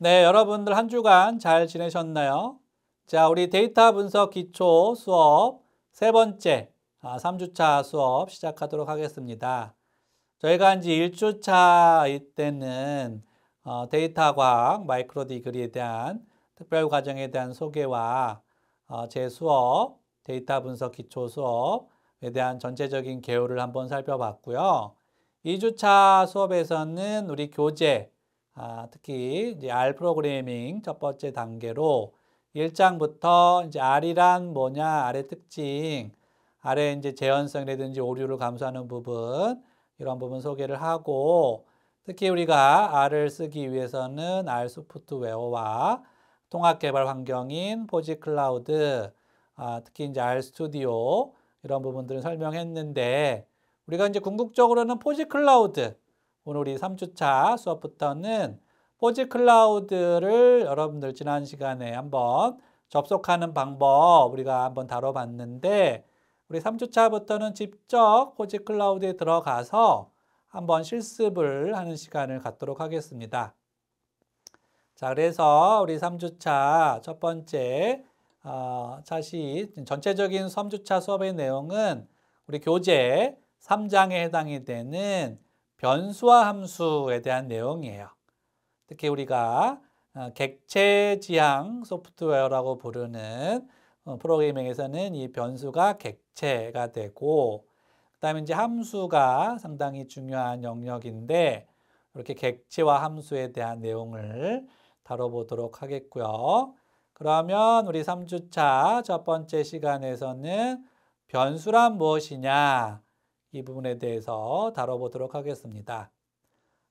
네, 여러분들 한 주간 잘 지내셨나요? 자, 우리 데이터 분석 기초 수업 세 번째 3주차 수업 시작하도록 하겠습니다. 저희가 이제 1주차 이때는 데이터 과학 마이크로 디그리에 대한 특별 과정에 대한 소개와 제 수업 데이터 분석 기초 수업에 대한 전체적인 개요를 한번 살펴봤고요. 2주차 수업에서는 우리 교재 특히 이제 R 프로그래밍 첫 번째 단계로 1장부터 이제 R이란 뭐냐, R의 특징, R의 이제 재현성이라든지 오류를 감소하는 부분, 이런 부분 소개를 하고, 특히 우리가 R을 쓰기 위해서는 R 소프트웨어와 통합 개발 환경인 포지 클라우드, 특히 이제 R 스튜디오 이런 부분들을 설명했는데, 우리가 이제 궁극적으로는 포지 클라우드, 오늘 우리 3주차 수업부터는 포지 클라우드를 여러분들 지난 시간에 한번 접속하는 방법 우리가 한번 다뤄봤는데, 우리 3주차부터는 직접 포지 클라우드에 들어가서 한번 실습을 하는 시간을 갖도록 하겠습니다. 자, 그래서 우리 3주차 첫 번째 차시 전체적인 3주차 수업의 내용은 우리 교재 3장에 해당이 되는 변수와 함수에 대한 내용이에요. 특히 우리가 객체 지향 소프트웨어라고 부르는 프로그래밍에서는 이 변수가 객체가 되고, 그다음에 이제 함수가 상당히 중요한 영역인데, 이렇게 객체와 함수에 대한 내용을 다뤄보도록 하겠고요. 그러면 우리 3주차 첫 번째 시간에서는 변수란 무엇이냐, 이 부분에 대해서 다뤄보도록 하겠습니다.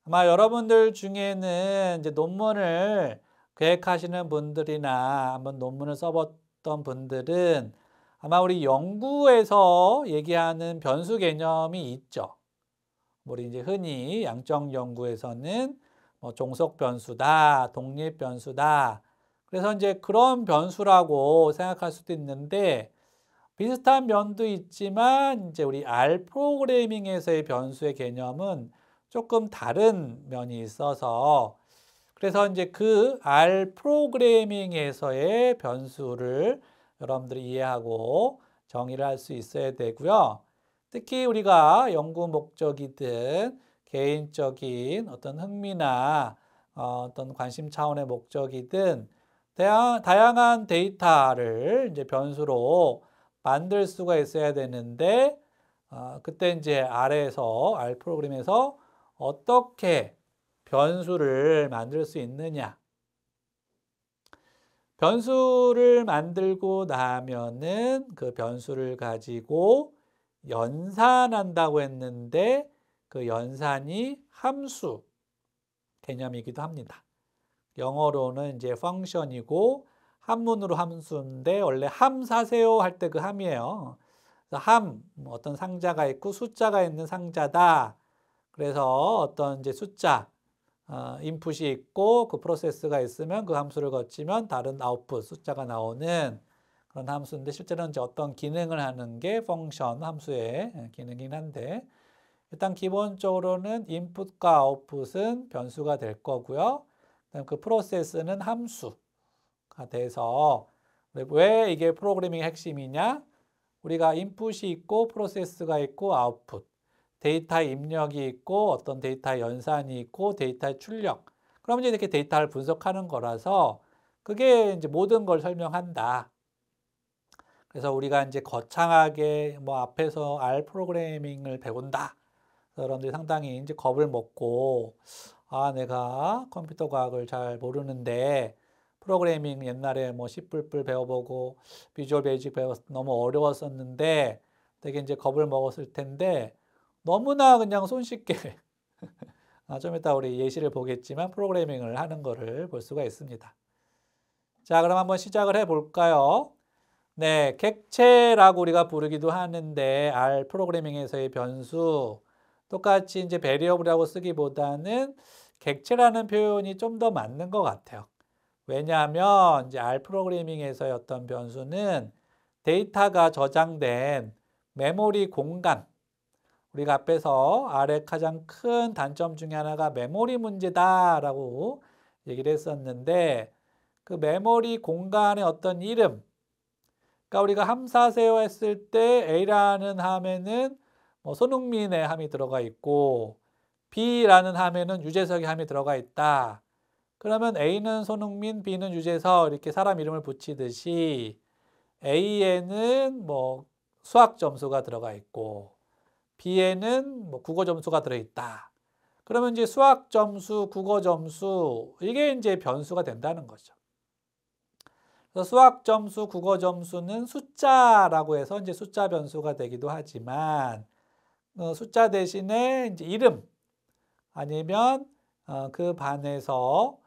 아마 여러분들 중에는 이제 논문을 계획하시는 분들이나 한번 논문을 써봤던 분들은 아마 우리 연구에서 얘기하는 변수 개념이 있죠. 우리 이제 흔히 양적 연구에서는 뭐 종속 변수다, 독립 변수다. 그래서 이제 그런 변수라고 생각할 수도 있는데, 비슷한 면도 있지만 이제 우리 R 프로그래밍에서의 변수의 개념은 조금 다른 면이 있어서, 그래서 이제 그 R 프로그래밍에서의 변수를 여러분들이 이해하고 정의를 할 수 있어야 되고요. 특히 우리가 연구 목적이든 개인적인 어떤 흥미나 어떤 관심 차원의 목적이든 다양한 데이터를 이제 변수로 만들 수가 있어야 되는데, 그때 이제 R 프로그램에서 어떻게 변수를 만들 수 있느냐. 변수를 만들고 나면은 그 변수를 가지고 연산한다고 했는데, 그 연산이 함수 개념이기도 합니다. 영어로는 이제 펑션이고, 한문으로 함수인데 원래 함 사세요 할 때 그 함이에요. 함, 어떤 상자가 있고 숫자가 있는 상자다. 그래서 어떤 이제 숫자, 인풋이 있고 그 프로세스가 있으면 그 함수를 거치면 다른 아웃풋, 숫자가 나오는 그런 함수인데, 실제로는 이제 어떤 기능을 하는 게 펑션 함수의 기능이긴 한데, 일단 기본적으로는 인풋과 아웃풋은 변수가 될 거고요. 그다음 그 프로세스는 함수가 돼서, 왜 이게 프로그래밍의 핵심이냐? 우리가 인풋이 있고 프로세스가 있고 아웃풋, 데이터 입력이 있고 어떤 데이터 연산이 있고 데이터의 출력. 그러면 이제 이렇게 데이터를 분석하는 거라서 그게 이제 모든 걸 설명한다. 그래서 우리가 이제 거창하게 뭐 앞에서 R 프로그래밍을 배운다. 여러분들이 상당히 이제 겁을 먹고, 내가 컴퓨터 과학을 잘 모르는데 프로그래밍 옛날에 뭐 C++ 배워보고 비주얼 베이직 배워서 너무 어려웠었는데 되게 이제 겁을 먹었을 텐데, 너무나 그냥 손쉽게 좀 이따 우리 예시를 보겠지만 프로그래밍을 하는 거를 볼 수가 있습니다. 자, 그럼 한번 시작을 해 볼까요? 네, 객체라고 우리가 부르기도 하는데, R 프로그래밍에서의 변수, 똑같이 이제 베리어블이라고 쓰기보다는 객체라는 표현이 좀 더 맞는 것 같아요. 왜냐하면 이제 R 프로그래밍에서의 어떤 변수는 데이터가 저장된 메모리 공간, 우리가 앞에서 R의 가장 큰 단점 중에 하나가 메모리 문제다라고 얘기를 했었는데 그 메모리 공간의 어떤 이름, 그러니까 우리가 함사세요 했을 때 A라는 함에는 뭐 손흥민의 함이 들어가 있고 B라는 함에는 유재석의 함이 들어가 있다. 그러면 A는 손흥민, B는 유재석 이렇게 사람 이름을 붙이듯이 A에는 뭐 수학 점수가 들어가 있고 B에는 뭐 국어 점수가 들어있다. 그러면 이제 수학 점수, 국어 점수 이게 이제 변수가 된다는 거죠. 그래서 수학 점수, 국어 점수는 숫자라고 해서 이제 숫자 변수가 되기도 하지만 숫자 대신에 이제 이름 아니면 그 반에서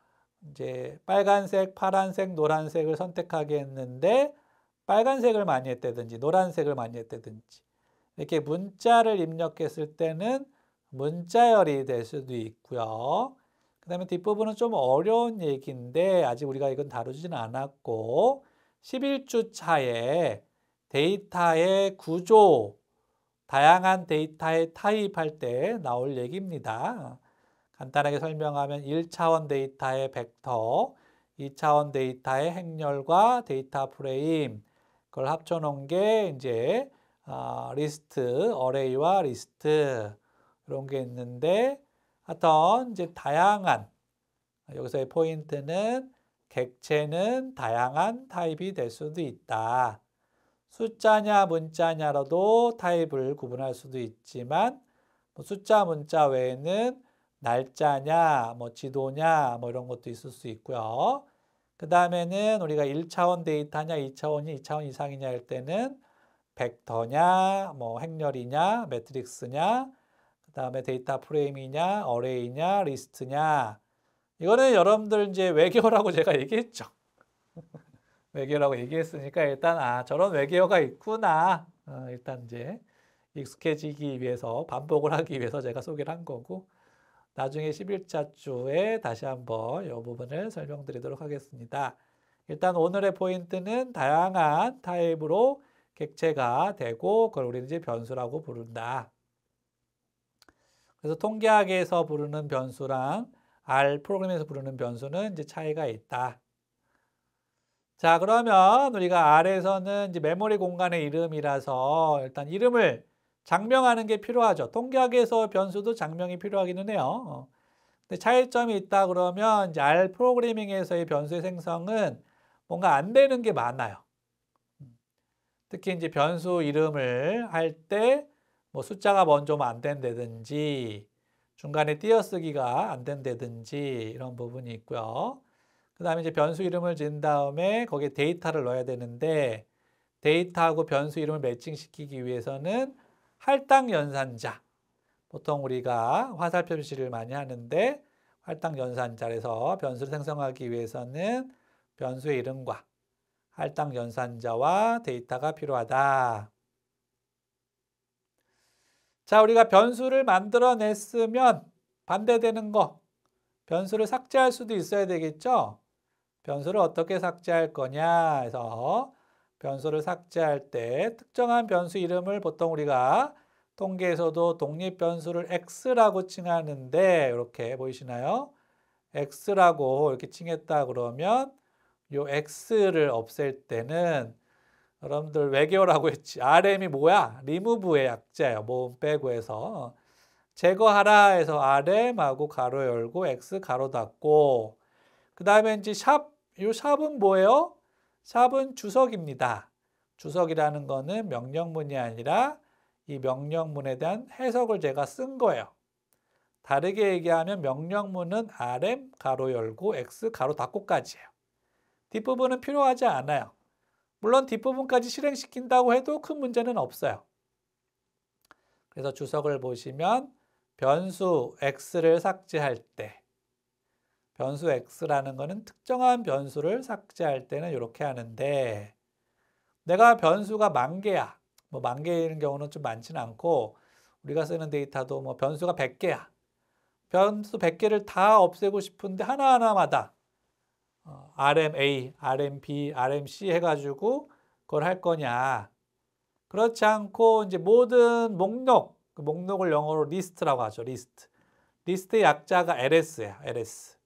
이제 빨간색, 파란색, 노란색을 선택하게 했는데 빨간색을 많이 했다든지 노란색을 많이 했다든지 이렇게 문자를 입력했을 때는 문자열이 될 수도 있고요. 그 다음에 뒷부분은 좀 어려운 얘기인데 아직 우리가 이건 다루지는 않았고 11주 차에 데이터의 구조, 다양한 데이터의 타입할 때 나올 얘기입니다. 간단하게 설명하면 1차원 데이터의 벡터, 2차원 데이터의 행렬과 데이터 프레임 그걸 합쳐놓은 게 이제 리스트, 어레이와 리스트 이런 게 있는데 하여튼 이제 다양한 여기서의 포인트는 객체는 다양한 타입이 될 수도 있다. 숫자냐 문자냐로도 타입을 구분할 수도 있지만 뭐 숫자 문자 외에는 날짜냐 뭐 지도냐 뭐 이런 것도 있을 수 있고요. 그 다음에는 우리가 1차원 데이터냐 2차원이 2차원 이상이냐 할 때는 벡터냐 뭐 행렬이냐 매트릭스냐 그 다음에 데이터 프레임이냐 어레이냐 리스트냐 이거는 여러분들 이제 외계어라고 제가 얘기했죠. 외계어라고 얘기했으니까 일단 저런 외계어가 있구나 일단 이제 익숙해지기 위해서 반복을 하기 위해서 제가 소개를 한 거고 나중에 11차 주에 다시 한번 이 부분을 설명드리도록 하겠습니다. 일단 오늘의 포인트는 다양한 타입으로 객체가 되고 그걸 우리는 이제 변수라고 부른다. 그래서 통계학에서 부르는 변수랑 R 프로그램에서 부르는 변수는 이제 차이가 있다. 자, 그러면 우리가 R에서는 이제 메모리 공간의 이름이라서 일단 이름을 장명하는 게 필요하죠. 통계학에서 변수도 장명이 필요하기는 해요. 근데 차이점이 있다 그러면 이제 R 프로그래밍에서의 변수의 생성은 뭔가 안 되는 게 많아요. 특히 이제 변수 이름을 할 때 뭐 숫자가 먼저 오면 안 된다든지 중간에 띄어쓰기가 안 된다든지 이런 부분이 있고요. 그 다음에 이제 변수 이름을 지은 다음에 거기에 데이터를 넣어야 되는데 데이터하고 변수 이름을 매칭시키기 위해서는 할당 연산자 보통 우리가 화살표 표시를 많이 하는데 할당 연산자에서 변수를 생성하기 위해서는 변수의 이름과 할당 연산자와 데이터가 필요하다. 자, 우리가 변수를 만들어냈으면 반대되는 거 변수를 삭제할 수도 있어야 되겠죠? 변수를 어떻게 삭제할 거냐 해서 변수를 삭제할 때 특정한 변수 이름을 보통 우리가 통계에서도 독립 변수를 x라고 칭하는데 이렇게 보이시나요? x라고 이렇게 칭했다 그러면 이 x를 없앨 때는 여러분들 외계어라고 했지. RM이 뭐야? 리무브의 약자예요. 모음 빼고 해서 제거하라 해서 RM하고 가로 열고 x 가로 닫고 그 다음에 이제 샵, 이 샵은 뭐예요? 샵은 주석입니다. 주석이라는 거는 명령문이 아니라 이 명령문에 대한 해석을 제가 쓴 거예요. 다르게 얘기하면 명령문은 RM 가로 열고 X 가로 닫고까지예요. 뒷부분은 필요하지 않아요. 물론 뒷부분까지 실행시킨다고 해도 큰 문제는 없어요. 그래서 주석을 보시면 변수 X를 삭제할 때 변수 X라는 거는 특정한 변수를 삭제할 때는 이렇게 하는데 내가 변수가 10,000개야. 뭐 10,000개인 경우는 좀 많지는 않고 우리가 쓰는 데이터도 뭐 변수가 100개야. 변수 100개를 다 없애고 싶은데 하나하나마다 RMA, RMB, RMC 해가지고 그걸 할 거냐. 그렇지 않고 이제 모든 목록, 그 목록을 영어로 리스트라고 하죠. 리스트. 리스트의 약자가 LS야. LS.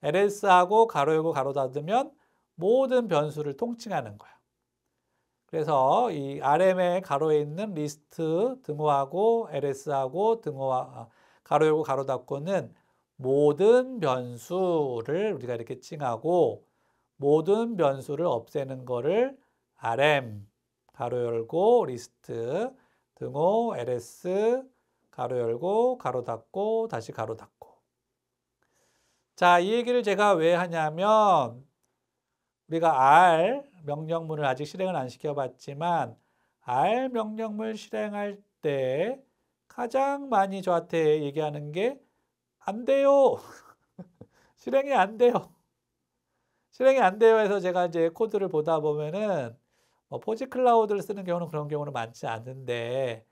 LS하고 가로 열고 가로 닫으면 모든 변수를 통칭하는 거야. 그래서 이 RM의 가로에 있는 리스트 등호하고 LS하고 가로 열고 가로 닫고는 모든 변수를 우리가 이렇게 칭하고 모든 변수를 없애는 거를 RM 가로 열고 리스트 등호 LS 가로 열고 가로 닫고 다시 가로 닫고. 자, 이 얘기를 제가 왜 하냐면 우리가 R 명령문을 아직 실행을 안 시켜봤지만 R 명령문 실행할 때 가장 많이 저한테 얘기하는 게 안 돼요. 실행이 안 돼요. 실행이 안 돼요 해서 제가 이제 코드를 보다 보면은 포지 클라우드를 쓰는 경우는 그런 경우는 많지 않은데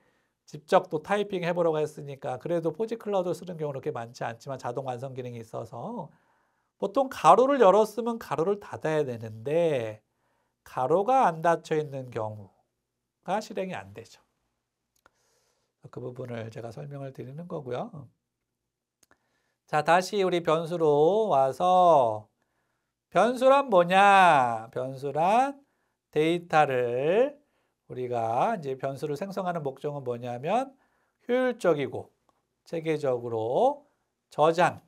직접 또 타이핑 해보려고 했으니까 그래도 포지 클라우드 쓰는 경우는 그렇게 많지 않지만 자동 완성 기능이 있어서 보통 가로를 열었으면 가로를 닫아야 되는데 가로가 안 닫혀 있는 경우가 실행이 안 되죠. 그 부분을 제가 설명을 드리는 거고요. 자, 다시 우리 변수로 와서 변수란 뭐냐? 변수란 데이터를 우리가 이제 변수를 생성하는 목적은 뭐냐면 효율적이고 체계적으로 저장.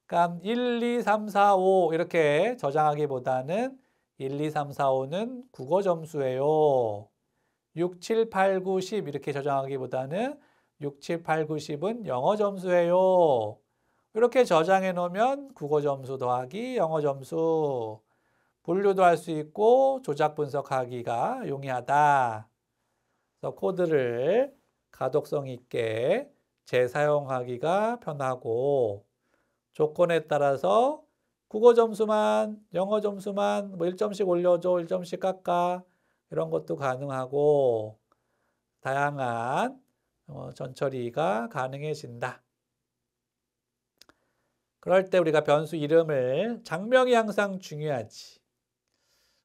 그러니까 1, 2, 3, 4, 5 이렇게 저장하기보다는 1, 2, 3, 4, 5는 국어 점수예요. 6, 7, 8, 9, 10 이렇게 저장하기보다는 6, 7, 8, 9, 10은 영어 점수예요. 이렇게 저장해 놓으면 국어 점수 더하기 영어 점수 분류도 할 수 있고 조작 분석하기가 용이하다. 그래서 코드를 가독성 있게 재사용하기가 편하고 조건에 따라서 국어 점수만, 영어 점수만 뭐 1점씩 올려줘, 1점씩 깎아 이런 것도 가능하고 다양한 전처리가 가능해진다. 그럴 때 우리가 변수 이름을 장명이 항상 중요하지.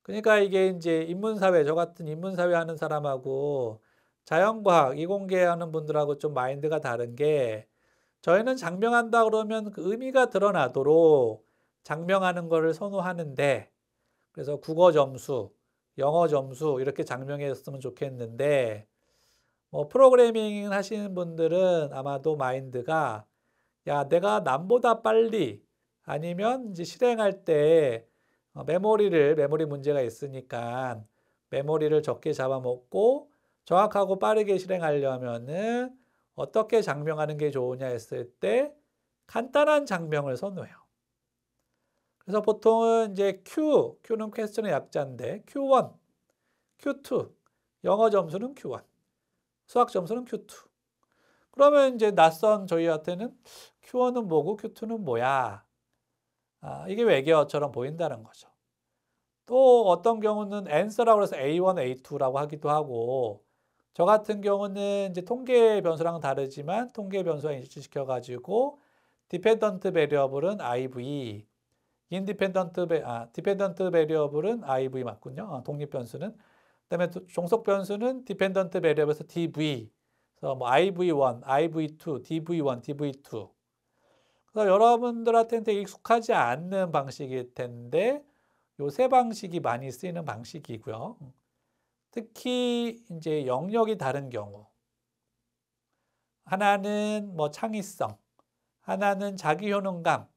그러니까 이게 이제 인문사회, 저 같은 인문사회 하는 사람하고 자연과학, 이공계하는 분들하고 좀 마인드가 다른 게 저희는 장명한다 그러면 그 의미가 드러나도록 장명하는 거를 선호하는데 그래서 국어 점수, 영어 점수 이렇게 장명했으면 좋겠는데 뭐 프로그래밍 하시는 분들은 아마도 마인드가 야, 내가 남보다 빨리 아니면 이제 실행할 때 메모리 문제가 있으니까 메모리를 적게 잡아먹고 정확하고 빠르게 실행하려면은 어떻게 장명하는 게 좋으냐 했을 때 간단한 장명을 선호해요. 그래서 보통은 이제 Q는 퀘스천의 약자인데 Q1, Q2, 영어 점수는 Q1, 수학 점수는 Q2. 그러면 이제 낯선 저희한테는 Q1은 뭐고 Q2는 뭐야? 이게 외계어처럼 보인다는 거죠. 또 어떤 경우는 answer라고 해서 A1, A2라고 하기도 하고 저 같은 경우는 이제 통계 변수랑 다르지만 통계 변수와 인식시켜 가지고 dependent variable은 IV, dependent variable은 IV 맞군요. 독립 변수는. 그다음에 종속 변수는 dependent variable에서 DV. 그래서 뭐 IV1, IV2, DV1, DV2. 그래서 여러분들한테는 되게 익숙하지 않는 방식일 텐데 요 세 방식이 많이 쓰이는 방식이고요. 특히 이제 영역이 다른 경우 하나는 뭐 창의성, 하나는 자기 효능감.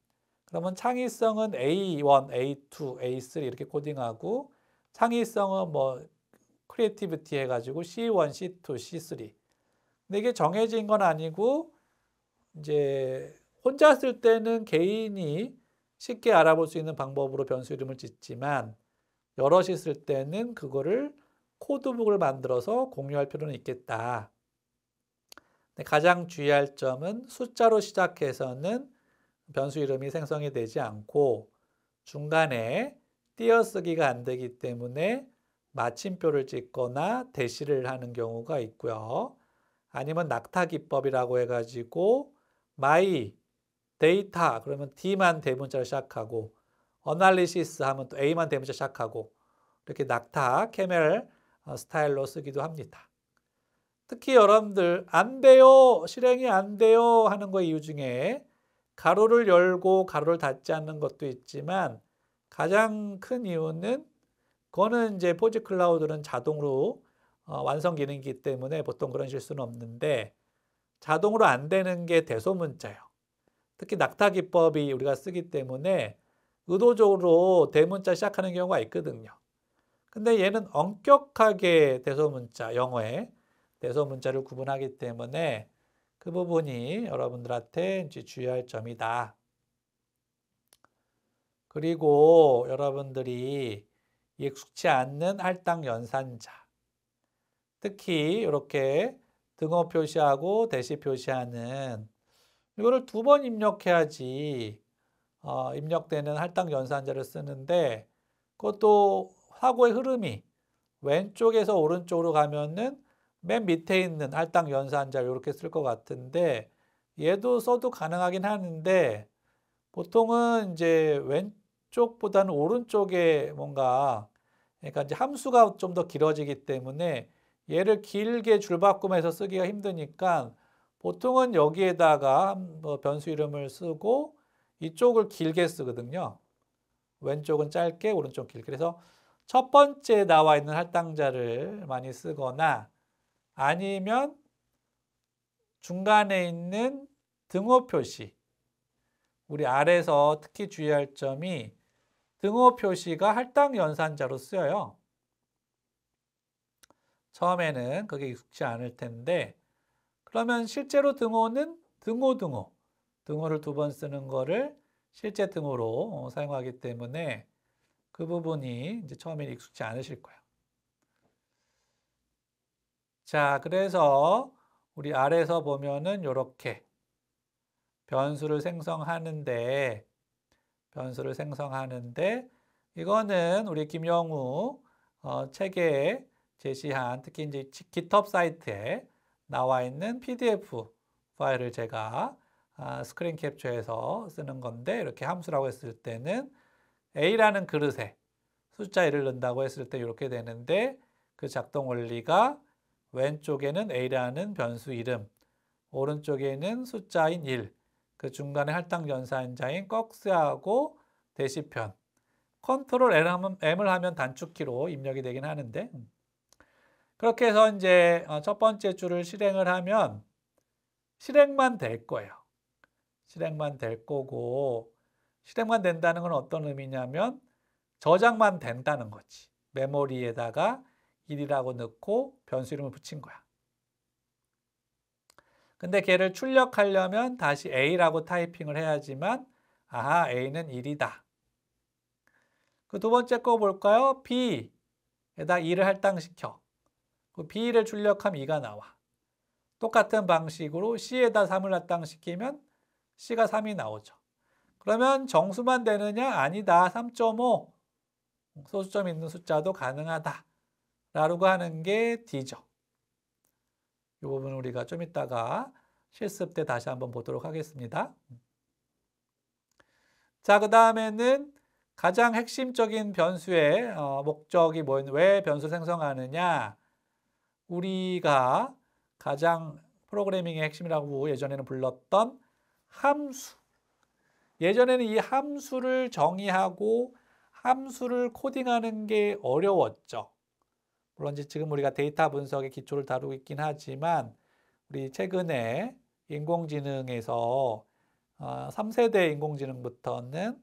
그러면 창의성은 A1, A2, A3 이렇게 코딩하고 창의성은 뭐 크리에이티비티 해가지고 C1, C2, C3. 근데 이게 정해진 건 아니고 이제 혼자 쓸 때는 개인이 쉽게 알아볼 수 있는 방법으로 변수 이름을 짓지만 여럿이 쓸 때는 그거를 코드북을 만들어서 공유할 필요는 있겠다. 가장 주의할 점은 숫자로 시작해서는 변수 이름이 생성이 되지 않고 중간에 띄어쓰기가 안 되기 때문에 마침표를 찍거나 대시를 하는 경우가 있고요. 아니면 낙타 기법이라고 해가지고 my 데이터 그러면 D만 대문자로 시작하고 어널리시스 하면 또 A만 대문자 시작하고 이렇게 낙타 캐멜 스타일로 쓰기도 합니다. 특히 여러분들 안 돼요, 실행이 안 돼요 하는 거 이유 중에 가로를 열고 가로를 닫지 않는 것도 있지만 가장 큰 이유는 그거는 이제 포지 클라우드는 자동으로 완성 기능이기 때문에 보통 그런 실수는 없는데 자동으로 안 되는 게 대소문자예요. 특히 낙타 기법이 우리가 쓰기 때문에 의도적으로 대문자 시작하는 경우가 있거든요. 근데 얘는 엄격하게 대소문자, 영어에 대소문자를 구분하기 때문에 그 부분이 여러분들한테 이제 주의할 점이다. 그리고 여러분들이 익숙치 않는 할당 연산자, 특히 이렇게 등호 표시하고 대시 표시하는 이거를 2번 입력해야지 입력되는 할당 연산자를 쓰는데 그것도 사고의 흐름이 왼쪽에서 오른쪽으로 가면은 맨 밑에 있는 할당 연산자 이렇게 쓸 것 같은데 얘도 써도 가능하긴 하는데 보통은 이제 왼쪽보다는 오른쪽에 뭔가 그러니까 이제 함수가 좀 더 길어지기 때문에 얘를 길게 줄바꿈해서 쓰기가 힘드니까 보통은 여기에다가 변수 이름을 쓰고 이쪽을 길게 쓰거든요. 왼쪽은 짧게, 오른쪽 길게. 그래서 첫 번째 나와 있는 할당자를 많이 쓰거나 아니면 중간에 있는 등호 표시. 우리 아래에서 특히 주의할 점이 등호 표시가 할당 연산자로 쓰여요. 처음에는 그게 익숙지 않을 텐데 그러면 실제로 등호는 등호를 2번 쓰는 거를 실제 등호로 사용하기 때문에 그 부분이 이제 처음에 익숙지 않으실 거예요. 자, 그래서 우리 아래에서 보면은 이렇게 변수를 생성하는데 이거는 우리 김영우 책에 제시한 특히 이제 GitHub 사이트에 나와 있는 PDF 파일을 제가 스크린 캡처해서 쓰는 건데 이렇게 함수라고 했을 때는 A라는 그릇에 숫자 1을 넣는다고 했을 때 이렇게 되는데 그 작동 원리가 왼쪽에는 A라는 변수 이름, 오른쪽에는 숫자인 1, 그 중간에 할당 연산자인 꺽스하고 대시편, 컨트롤 M을 하면 단축키로 입력이 되긴 하는데 그렇게 해서 이제 첫 번째 줄을 실행을 하면 실행만 될 거예요. 실행만 될 거고 실행만 된다는 건 어떤 의미냐면 저장만 된다는 거지. 메모리에다가 1이라고 넣고 변수 이름을 붙인 거야. 근데 걔를 출력하려면 다시 A라고 타이핑을 해야지만 아하, A는 1이다. 그 두 번째 거 볼까요? B에다 2를 할당시켜. 그 B를 출력하면 2가 나와. 똑같은 방식으로 C에다 3을 할당시키면 C가 3이 나오죠. 그러면 정수만 되느냐? 아니다. 3.5. 소수점 있는 숫자도 가능하다. 라고 하는 게 D죠. 이 부분은 우리가 좀 이따가 실습 때 다시 한번 보도록 하겠습니다. 자, 그 다음에는 가장 핵심적인 변수의 목적이 뭐였냐? 왜 변수 생성하느냐? 우리가 가장 프로그래밍의 핵심이라고 예전에는 불렀던 함수. 예전에는 이 함수를 정의하고 함수를 코딩하는 게 어려웠죠. 물론 지금 우리가 데이터 분석의 기초를 다루고 있긴 하지만 우리 최근에 인공지능에서 3세대 인공지능부터는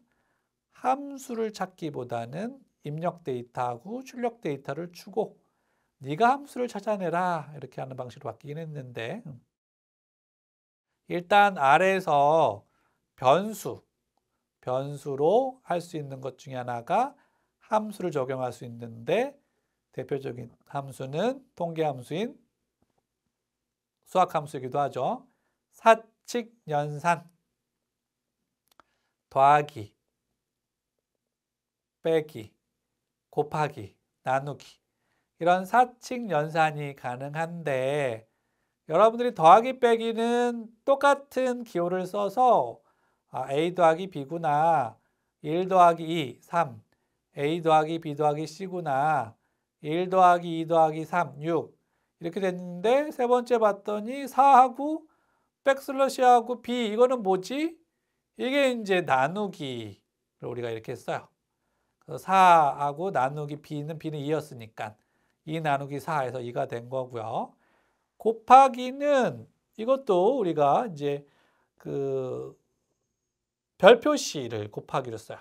함수를 찾기보다는 입력 데이터하고 출력 데이터를 주고 네가 함수를 찾아내라 이렇게 하는 방식으로 바뀌긴 했는데 일단 아래에서 변수로 할 수 있는 것 중에 하나가 함수를 적용할 수 있는데 대표적인 함수는 통계 함수인 수학 함수이기도 하죠. 사칙 연산, 더하기, 빼기, 곱하기, 나누기 이런 사칙 연산이 가능한데 여러분들이 더하기 빼기는 똑같은 기호를 써서 A 더하기 B구나 1 더하기 2, 3 A 더하기 B 더하기 C구나 1 더하기 2 더하기 3, 6 이렇게 됐는데 세 번째 봤더니 4하고 백슬러시하고 B 이거는 뭐지? 이게 이제 나누기를 우리가 이렇게 써요. 그래서 4하고 나누기 B는 2였으니까 2 나누기 4에서 2가 된 거고요. 곱하기는 이것도 우리가 이제 그 별표시를 곱하기로 써요.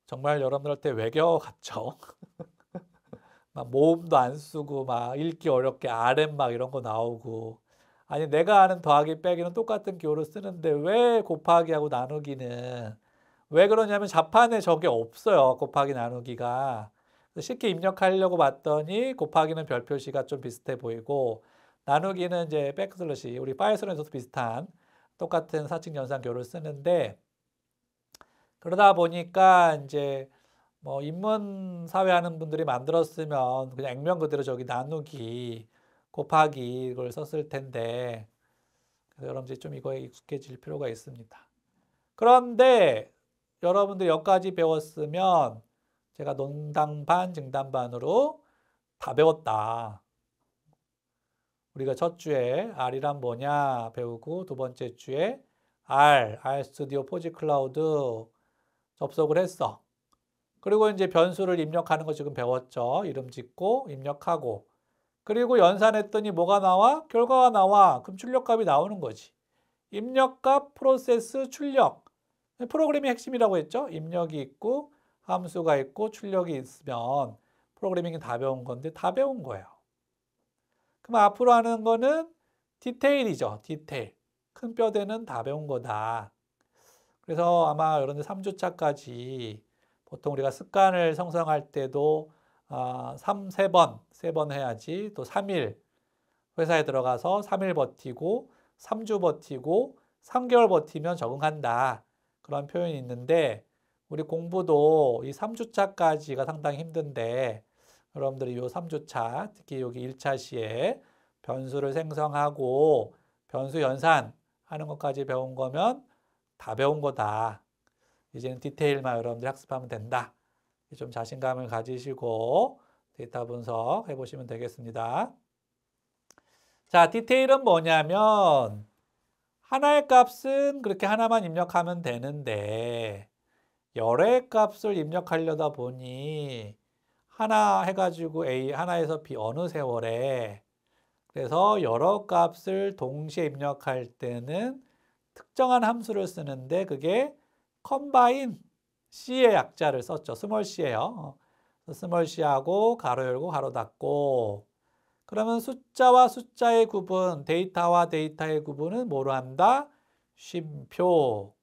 정말 여러분들한테 외계어 같죠? 막 모음도 안 쓰고 막 읽기 어렵게 RM 막 이런 거 나오고 아니 내가 아는 더하기 빼기는 똑같은 기호를 쓰는데 왜 곱하기하고 나누기는 왜 그러냐면 자판에 저게 없어요. 곱하기 나누기가. 쉽게 입력하려고 봤더니 곱하기는 별표시가 좀 비슷해 보이고 나누기는 이제 백슬래시 우리 파이썬에서도 비슷한 똑같은 사칙 연산 기호를 쓰는데 그러다 보니까 이제 뭐 인문 사회 하는 분들이 만들었으면 그냥 액면 그대로 저기 나누기 곱하기 이걸 썼을 텐데 그래서 여러분들이 좀 이거에 익숙해질 필요가 있습니다. 그런데 여러분들이 여기까지 배웠으면 제가 논당 반 증당 반으로 다 배웠다. 우리가 첫 주에 R이란 뭐냐 배우고 두 번째 주에 R 스튜디오 포지 클라우드 접속을 했어. 그리고 이제 변수를 입력하는 거 지금 배웠죠. 이름 짓고 입력하고. 그리고 연산했더니 뭐가 나와? 결과가 나와. 그럼 출력값이 나오는 거지. 입력값, 프로세스, 출력. 프로그램이 핵심이라고 했죠. 입력이 있고 함수가 있고 출력이 있으면 프로그래밍이 다 배운 건데 다 배운 거예요. 그럼 앞으로 하는 거는 디테일이죠. 디테일. 큰 뼈대는 다 배운 거다. 그래서 아마 여러분들 3주차까지 보통 우리가 습관을 형성할 때도 3번 해야지. 또 3일 회사에 들어가서 3일 버티고 3주 버티고 3개월 버티면 적응한다. 그런 표현이 있는데 우리 공부도 이 3주차까지가 상당히 힘든데 여러분들이 이 3주차 특히 여기 1차 시에 변수를 생성하고 변수 연산하는 것까지 배운 거면 다 배운 거다. 이제는 디테일만 여러분들이 학습하면 된다. 좀 자신감을 가지시고 데이터 분석 해보시면 되겠습니다. 자, 디테일은 뭐냐면 하나의 값은 그렇게 하나만 입력하면 되는데 여러 값을 입력하려다 보니 하나 해가지고 A, 하나에서 B 어느 세월에 그래서 여러 값을 동시에 입력할 때는 특정한 함수를 쓰는데 그게 combine C의 약자를 썼죠. 스몰 C예요. 스몰 C하고 가로 열고 가로 닫고 그러면 숫자와 숫자의 구분, 데이터와 데이터의 구분은 뭐로 한다? 쉼표.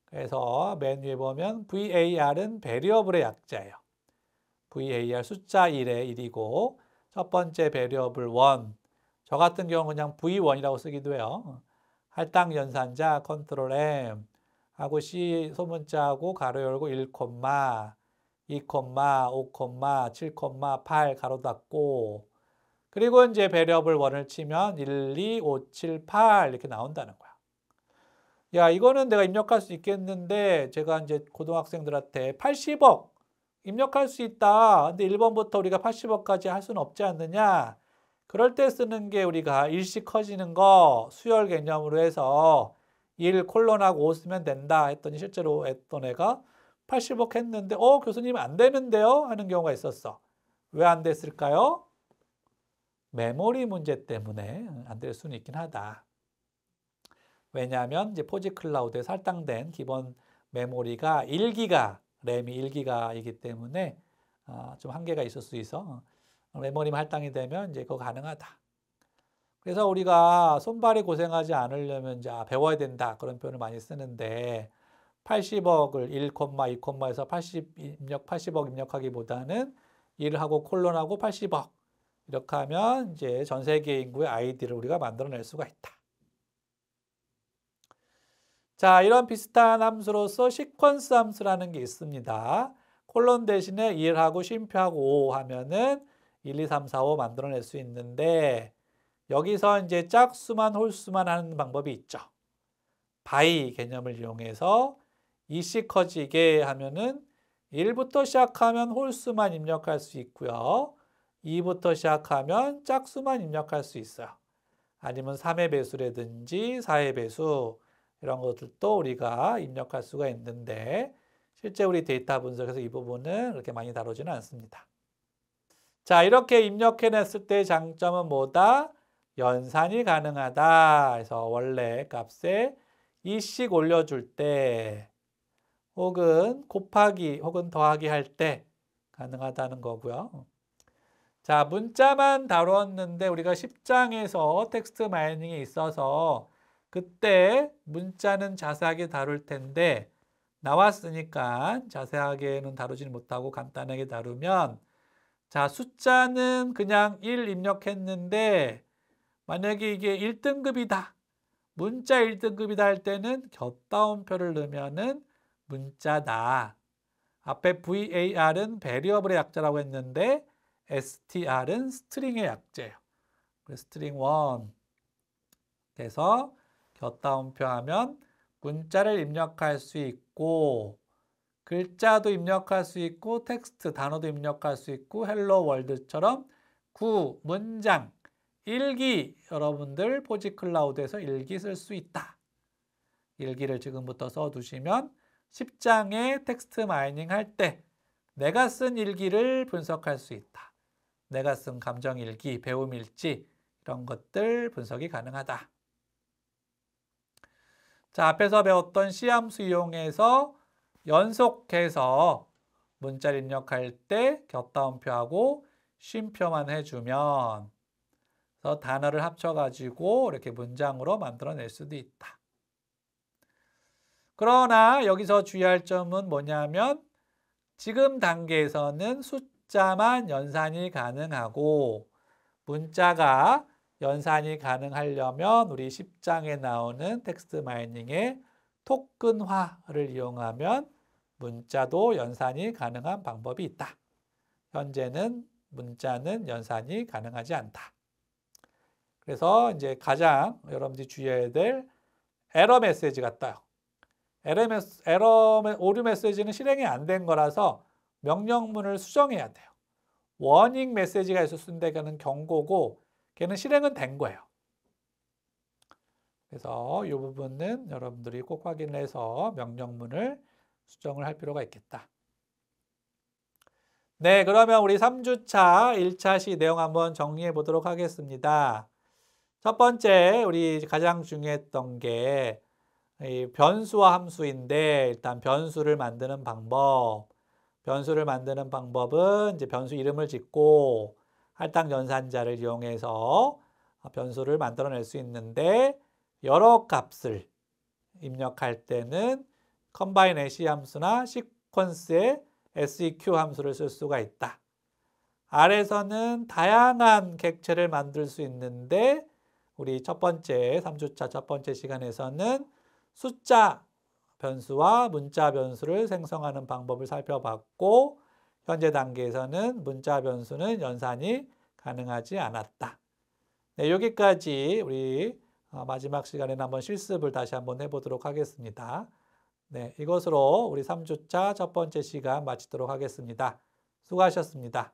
그래서 맨 위에 보면 VAR은 베리어블의 약자예요. VAR 숫자 1의 1이고 첫 번째 베리어블 1. 저 같은 경우는 그냥 V1이라고 쓰기도 해요. 할당 연산자 컨트롤 M 하고 C 소문자하고 가로 열고 1, 2, 5, 7, 8 가로 닫고 그리고 이제 베리어블 1을 치면 1, 2, 5, 7, 8 이렇게 나온다는 거야. 야, 이거는 내가 입력할 수 있겠는데 제가 이제 고등학생들한테 80억 입력할 수 있다. 근데 1번부터 우리가 80억까지 할 수는 없지 않느냐? 그럴 때 쓰는 게 우리가 일씩 커지는 거 수열 개념으로 해서 1 콜론하고 5 쓰면 된다 했더니 실제로 했던 애가 80억 했는데 교수님 안 되는데요? 하는 경우가 있었어. 왜 안 됐을까요? 메모리 문제 때문에 안 될 수는 있긴 하다. 왜냐하면 이제 포지 클라우드에 할당된 기본 메모리가 1기가, 램이 1기가이기 때문에 좀 한계가 있을 수 있어. 메모리만 할당이 되면 이제 그거 가능하다. 그래서 우리가 손발이 고생하지 않으려면 이제 배워야 된다. 그런 표현을 많이 쓰는데 80억을 1, 2, 에서 80억 입력하기보다는 1하고 콜론하고 80억 이렇게 하면 이제 전 세계 인구의 아이디를 우리가 만들어낼 수가 있다. 자, 이런 비슷한 함수로서 시퀀스 함수라는 게 있습니다. 콜론 대신에 1하고 쉼표하고 5 하면은 1, 2, 3, 4, 5 만들어낼 수 있는데 여기서 이제 짝수만 홀수만 하는 방법이 있죠. 바이 개념을 이용해서 이씩 커지게 하면은 1부터 시작하면 홀수만 입력할 수 있고요. 2부터 시작하면 짝수만 입력할 수 있어요. 아니면 3의 배수라든지 4의 배수 이런 것들도 우리가 입력할 수가 있는데 실제 우리 데이터 분석에서 이 부분은 그렇게 많이 다루지는 않습니다. 자, 이렇게 입력해냈을 때 장점은 뭐다? 연산이 가능하다. 그래서 원래 값에 2씩 올려줄 때 혹은 곱하기 혹은 더하기 할 때 가능하다는 거고요. 자, 문자만 다뤘는데 우리가 10장에서 텍스트 마이닝이 있어서 그때 문자는 자세하게 다룰 텐데 나왔으니까 자세하게는 다루지는 못하고 간단하게 다루면 자, 숫자는 그냥 1 입력했는데 만약에 이게 1등급이다. 문자 1등급이다 할 때는 곁다운표를 넣으면은 문자다. 앞에 var은 베리어블의 약자라고 했는데 str은 스트링의 약자예요. 스트링 1. 그래서 곁다운표 하면 문자를 입력할 수 있고 글자도 입력할 수 있고 텍스트, 단어도 입력할 수 있고 헬로 월드처럼 문장, 일기 여러분들 포지 클라우드에서 일기 쓸 수 있다. 일기를 지금부터 써두시면 10장에 텍스트 마이닝 할 때 내가 쓴 일기를 분석할 수 있다. 내가 쓴 감정일기, 배움일지 이런 것들 분석이 가능하다. 자, 앞에서 배웠던 C함수 이용해서 연속해서 문자를 입력할 때 곁다운표하고 쉼표만 해주면 그래서 단어를 합쳐가지고 이렇게 문장으로 만들어낼 수도 있다. 그러나 여기서 주의할 점은 뭐냐면 지금 단계에서는 숫자만 연산이 가능하고 문자가 연산이 가능하려면 우리 10장에 나오는 텍스트 마이닝의 토큰화를 이용하면 문자도 연산이 가능한 방법이 있다. 현재는 문자는 연산이 가능하지 않다. 그래서 이제 가장 여러분들이 주의해야 될 에러 메시지가 떠요. 오류 메시지는 실행이 안 된 거라서 명령문을 수정해야 돼요. 워닝 메시지가 있었는데 그는 경고고 걔는 실행은 된 거예요. 그래서 이 부분은 여러분들이 꼭 확인해서 명령문을 수정을 할 필요가 있겠다. 네, 그러면 우리 3주차 1차 시 내용 한번 정리해 보도록 하겠습니다. 첫 번째, 우리 가장 중요했던 게 변수와 함수인데 일단 변수를 만드는 방법. 변수를 만드는 방법은 이제 변수 이름을 짓고 할당 연산자를 이용해서 변수를 만들어낼 수 있는데 여러 값을 입력할 때는 combine AC 함수나 sequence의 seq 함수를 쓸 수가 있다. R에서는 다양한 객체를 만들 수 있는데 우리 첫 번째 3주차 첫 번째 시간에서는 숫자 변수와 문자 변수를 생성하는 방법을 살펴봤고 현재 단계에서는 문자 변수는 연산이 가능하지 않았다. 네, 여기까지 우리 마지막 시간에는 한번 실습을 다시 한번 해보도록 하겠습니다. 네, 이것으로 우리 3주차 첫 번째 시간 마치도록 하겠습니다. 수고하셨습니다.